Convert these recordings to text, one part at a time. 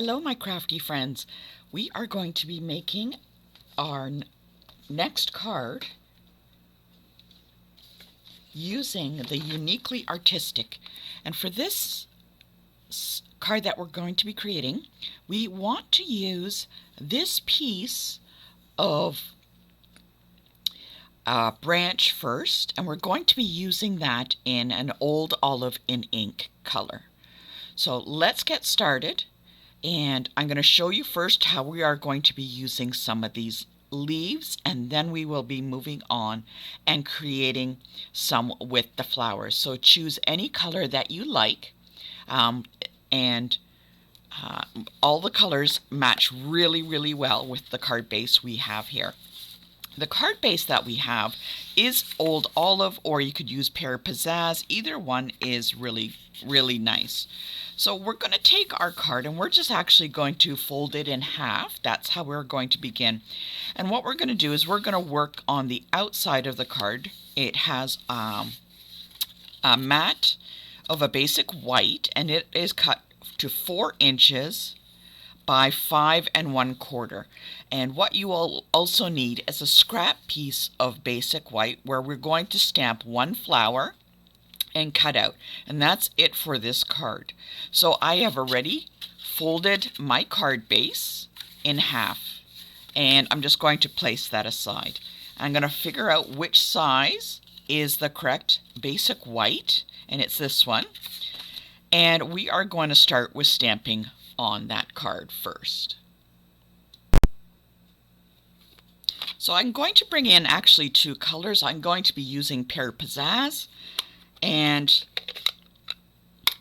Hello, my crafty friends. We are going to be making our next card using the Uniquely Artistic. And for this card that we're going to be creating, we want to use this piece of branch first, and we're going to be using that in an old olive in ink color. So let's get started. And I'm going to show you first how we are going to be using some of these leaves, and then we will be moving on and creating some with the flowers. So choose any color that you like, and all the colors match really well with the card base we have here. The card base that we have is old olive, or you could use pear pizzazz. Either one is really nice. So we're going to take our card and we're just actually going to fold it in half. That's how we're going to begin. And what we're going to do is we're going to work on the outside of the card. It has a mat of a basic white, and it is cut to 4 inches by 5 1/4. And what you will also need is a scrap piece of basic white where we're going to stamp one flower and cut out, and that's it for this card. So I have already folded my card base in half, and I'm just going to place that aside. I'm going to figure out which size is the correct basic white, and it's this one, and we are going to start with stamping on that card first. So I'm going to bring in actually 2 colors. I'm going to be using Pear Pizzazz, and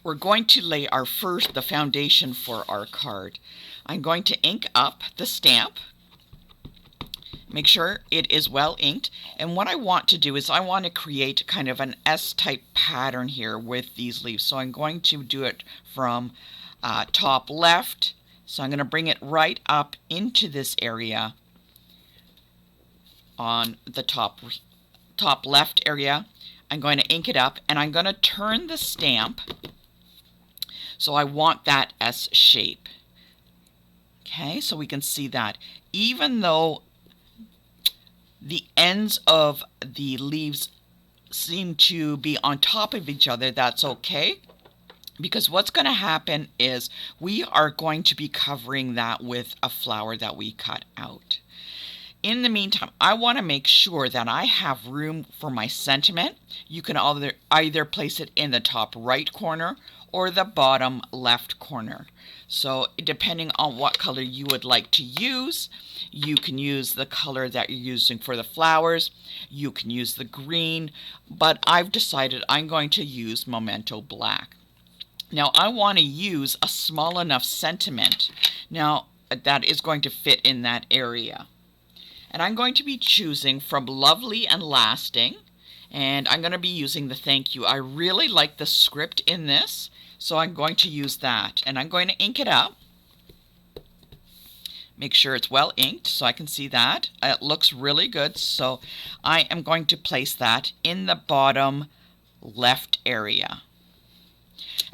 we're going to lay the foundation for our card. I'm going to ink up the stamp. Make sure it is well inked. And what I want to do is I want to create kind of an S-type pattern here with these leaves. So I'm going to do it from top left. So I'm going to bring it right up into this area on the top left area. I'm going to ink it up, and I'm going to turn the stamp so I want that S shape. Okay, so we can see that even though the ends of the leaves seem to be on top of each other, that's okay, because what's going to happen is we are going to be covering that with a flower that we cut out. In the meantime, I want to make sure that I have room for my sentiment. You can either place it in the top right corner or the bottom left corner. So depending on what color you would like to use, you can use the color that you're using for the flowers. You can use the green, but I've decided I'm going to use Memento Black. Now I want to use a small enough sentiment now that is going to fit in that area. And I'm going to be choosing from Lovely and Lasting, and I'm going to be using the thank you. I really like the script in this, so I'm going to use that. And I'm going to ink it up. Make sure it's well inked so I can see that. It looks really good, so I am going to place that in the bottom left area.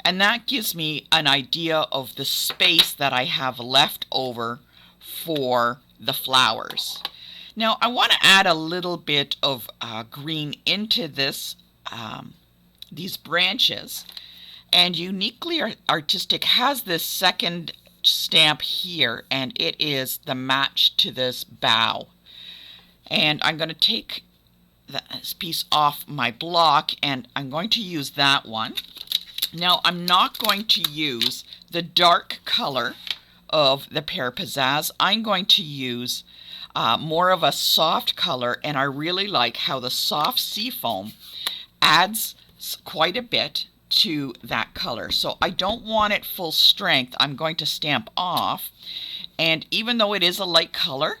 And that gives me an idea of the space that I have left over for the flowers. Now I want to add a little bit of green into this, these branches, and Uniquely Artistic has this second stamp here, and it is the match to this bough. And I'm going to take this piece off my block, and I'm going to use that one. Now I'm not going to use the dark color of the Pear Pizzazz. I'm going to use more of a soft color, and I really like how the soft seafoam adds quite a bit to that color. So I don't want it full strength. I'm going to stamp off, and even though it is a light color,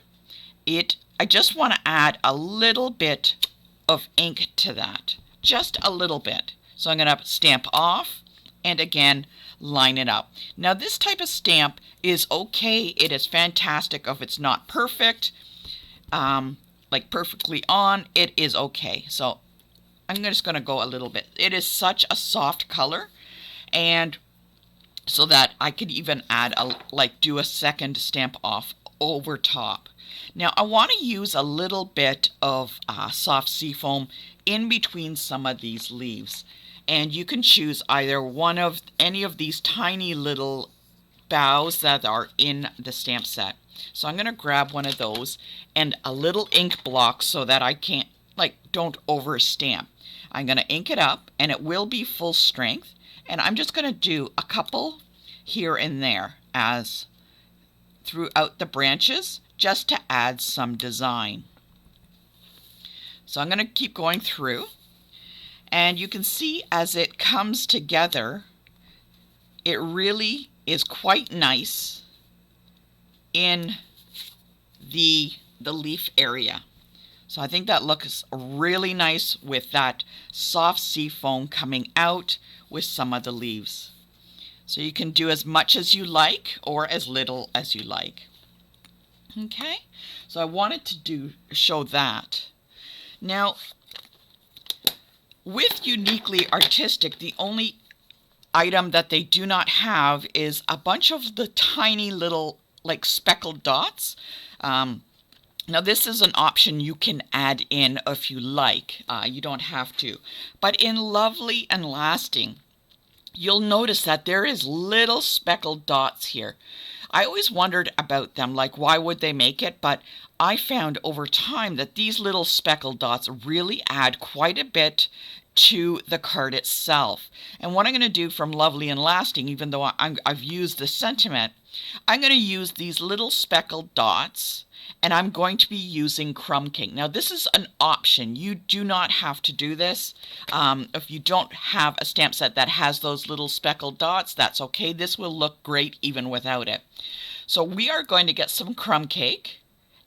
I just want to add a little bit of ink to that, just a little bit. So I'm going to stamp off and again line it up. Now this type of stamp is okay. It is fantastic. If it's not perfect, like perfectly on, it is okay. So I'm just going to go a little bit. It is such a soft color, and so that I could even add do a second stamp off over top. Now I want to use a little bit of soft seafoam in between some of these leaves, and you can choose either one of any of these tiny little boughs that are in the stamp set. So I'm going to grab one of those and a little ink block so that I can't don't over stamp. I'm going to ink it up, and it will be full strength, and I'm just going to do a couple here and there as throughout the branches just to add some design. So I'm going to keep going through, and you can see as it comes together, it really is quite nice in the leaf area. So I think that looks really nice with that soft sea foam coming out with some of the leaves. So you can do as much as you like or as little as you like. Okay, so I wanted to show that. Now, with Uniquely Artistic, the only item that they do not have is a bunch of the tiny little speckled dots. Now this is an option you can add in if you like. You don't have to. But in Lovely and Lasting, you'll notice that there is little speckled dots here. I always wondered about them, why would they make it? But I found over time that these little speckled dots really add quite a bit to the card itself. And what I'm going to do from Lovely and Lasting, even though I've used the sentiment, I'm going to use these little speckled dots, and I'm going to be using Crumb Cake. Now this is an option. You do not have to do this. If you don't have a stamp set that has those little speckled dots, that's okay. This will look great even without it. So we are going to get some Crumb Cake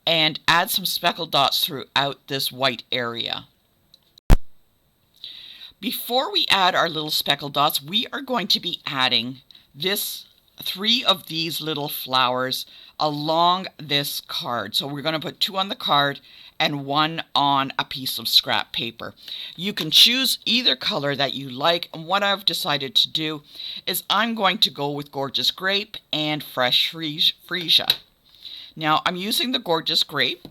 and add some speckled dots throughout this white area. Before we add our little speckled dots, we are going to be adding 3 of these little flowers along this card. So we're going to put 2 on the card and 1 on a piece of scrap paper. You can choose either color that you like, and what I've decided to do is I'm going to go with Gorgeous Grape and Fresh Freesia. Now I'm using the Gorgeous Grape,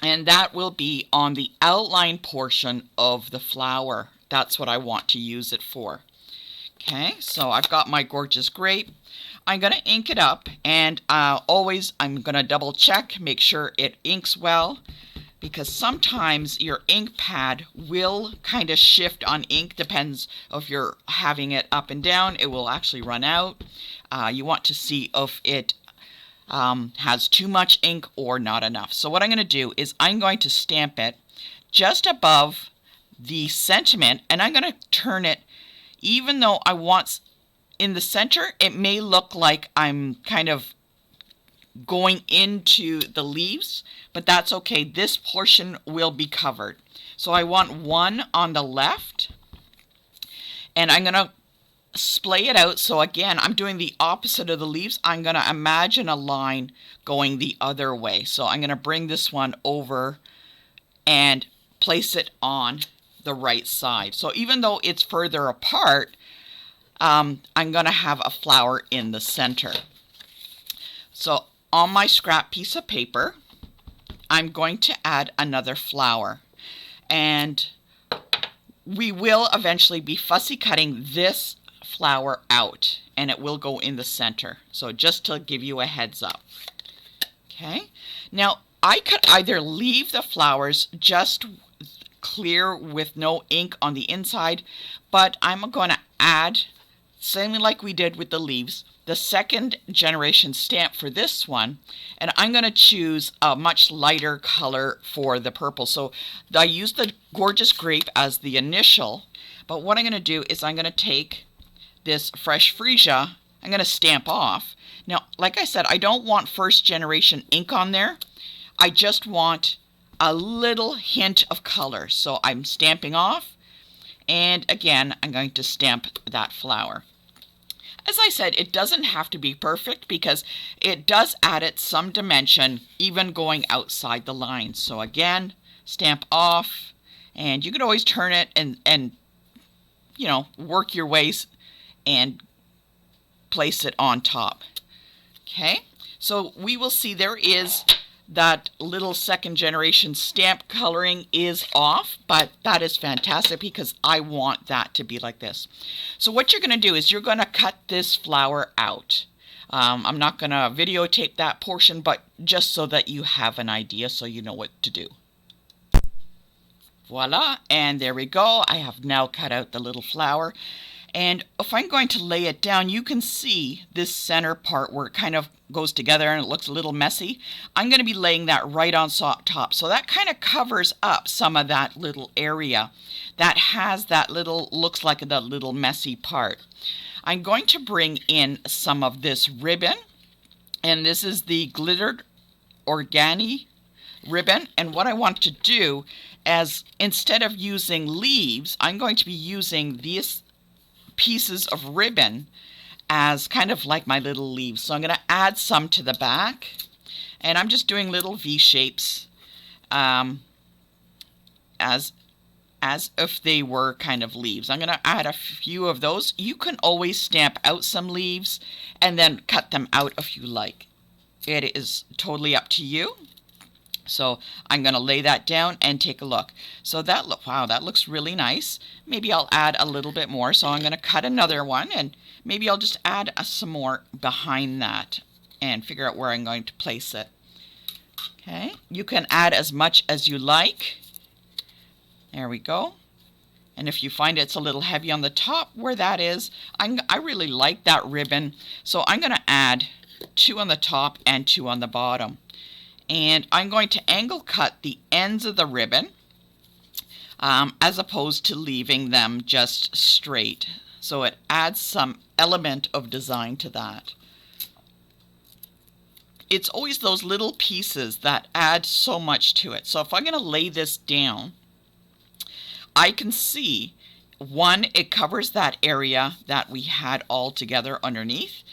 and that will be on the outline portion of the flower. That's what I want to use it for. Okay, so I've got my Gorgeous Grape. I'm going to ink it up, and always I'm going to double check, make sure it inks well, because sometimes your ink pad will kind of shift on ink. Depends if you're having it up and down, it will actually run out. You want to see if it has too much ink or not enough. So what I'm going to do is I'm going to stamp it just above the sentiment, and I'm going to turn it, even though I want in the center, it may look like I'm kind of going into the leaves, but that's okay. This portion will be covered. So I want 1 on the left, and I'm going to splay it out. So again, I'm doing the opposite of the leaves. I'm going to imagine a line going the other way. So I'm going to bring this one over and place it on the right side. So even though it's further apart, I'm going to have a flower in the center. So on my scrap piece of paper, I'm going to add another flower. And we will eventually be fussy cutting this flower out, and it will go in the center. So just to give you a heads up. Okay. Now I could either leave the flowers just clear with no ink on the inside, but I'm going to add, same like we did with the leaves, the second generation stamp for this one, and I'm going to choose a much lighter color for the purple. So I used the Gorgeous Grape as the initial, but what I'm going to do is I'm going to take this Fresh Freesia, I'm going to stamp off. Now, like I said, I don't want first generation ink on there. I just want a little hint of color. So I'm stamping off, and again, I'm going to stamp that flower. As I said, it doesn't have to be perfect because it does add it some dimension, even going outside the lines. So again, stamp off, and you can always turn it and you know, work your ways and place it on top. Okay, so we will see there is that little second generation stamp coloring is off, but that is fantastic because I want that to be like this. So what you're going to do is you're going to cut this flower out. I'm not going to videotape that portion, but just so that you have an idea so you know what to do. Voila, and there we go. I have now cut out the little flower. And if I'm going to lay it down, you can see this center part where it kind of goes together and it looks a little messy. I'm going to be laying that right on top. So that kind of covers up some of that little area that has that little, looks like that little messy part. I'm going to bring in some of this ribbon. And this is the glittered origami ribbon. And what I want to do is, instead of using leaves, I'm going to be using these pieces of ribbon as kind of like my little leaves. So I'm going to add some to the back, and I'm just doing little V shapes as if they were kind of leaves. I'm going to add a few of those. You can always stamp out some leaves and then cut them out if you like. It is totally up to you. So I'm going to lay that down and take a look. So wow, that looks really nice. Maybe I'll add a little bit more. So I'm going to cut another one, and maybe I'll just add some more behind that and figure out where I'm going to place it. Okay, you can add as much as you like. There we go. And if you find it's a little heavy on the top where that is, I really like that ribbon. So I'm going to add 2 on the top and 2 on the bottom. And I'm going to angle cut the ends of the ribbon as opposed to leaving them just straight. So it adds some element of design to that. It's always those little pieces that add so much to it. So if I'm going to lay this down, I can see, one, it covers that area that we had all together underneath.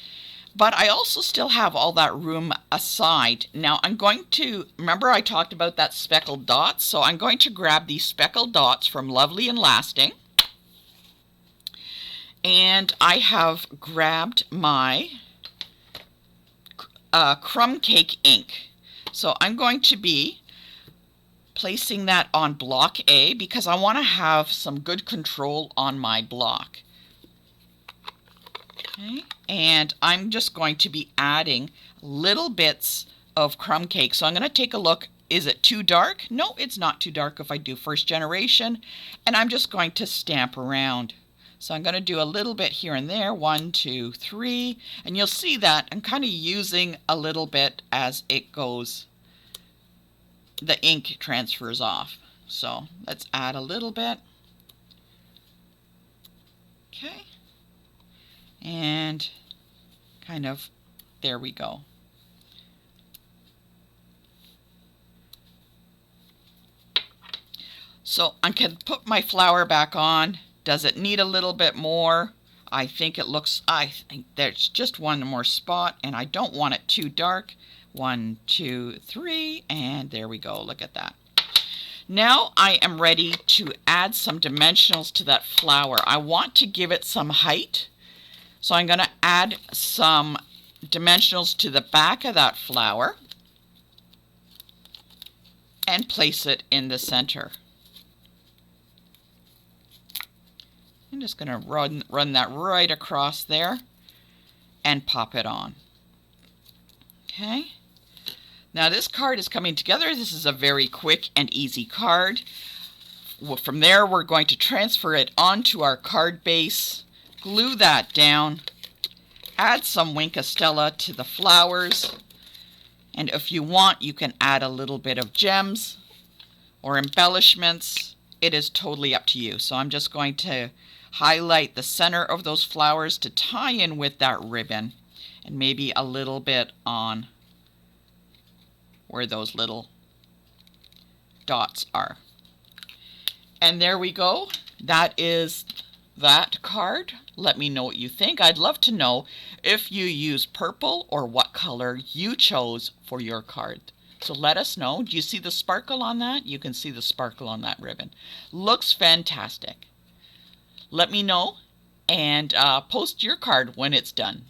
But I also still have all that room aside. Now I'm going to, remember I talked about that speckled dots? So I'm going to grab these speckled dots from Lovely and Lasting. And I have grabbed my crumb cake ink. So I'm going to be placing that on block A because I want to have some good control on my block. Okay. And I'm just going to be adding little bits of crumb cake. So I'm going to take a look. Is it too dark? No, it's not too dark if I do first generation. And I'm just going to stamp around. So I'm going to do a little bit here and there. 1, 2, 3. And you'll see that I'm kind of using a little bit as it goes. The ink transfers off. So let's add a little bit. Okay. And kind of, there we go. So I can put my flower back on. Does it need a little bit more? I think there's just one more spot, and I don't want it too dark. 1, 2, 3, and there we go. Look at that. Now I am ready to add some dimensionals to that flower. I want to give it some height. So I'm going to add some dimensionals to the back of that flower and place it in the center. I'm just going to run that right across there and pop it on. Okay. Now this card is coming together. This is a very quick and easy card. From there, we're going to transfer it onto our card base, glue that down, add some Wink of Stella to the flowers, and if you want, you can add a little bit of gems or embellishments. It is totally up to you. So I'm just going to highlight the center of those flowers to tie in with that ribbon, and maybe a little bit on where those little dots are. And there we go. That is that card. Let me know what you think. I'd love to know if you use purple or what color you chose for your card. So let us know. Do you see the sparkle on that? You can see the sparkle on that ribbon. Looks fantastic. Let me know and post your card when it's done.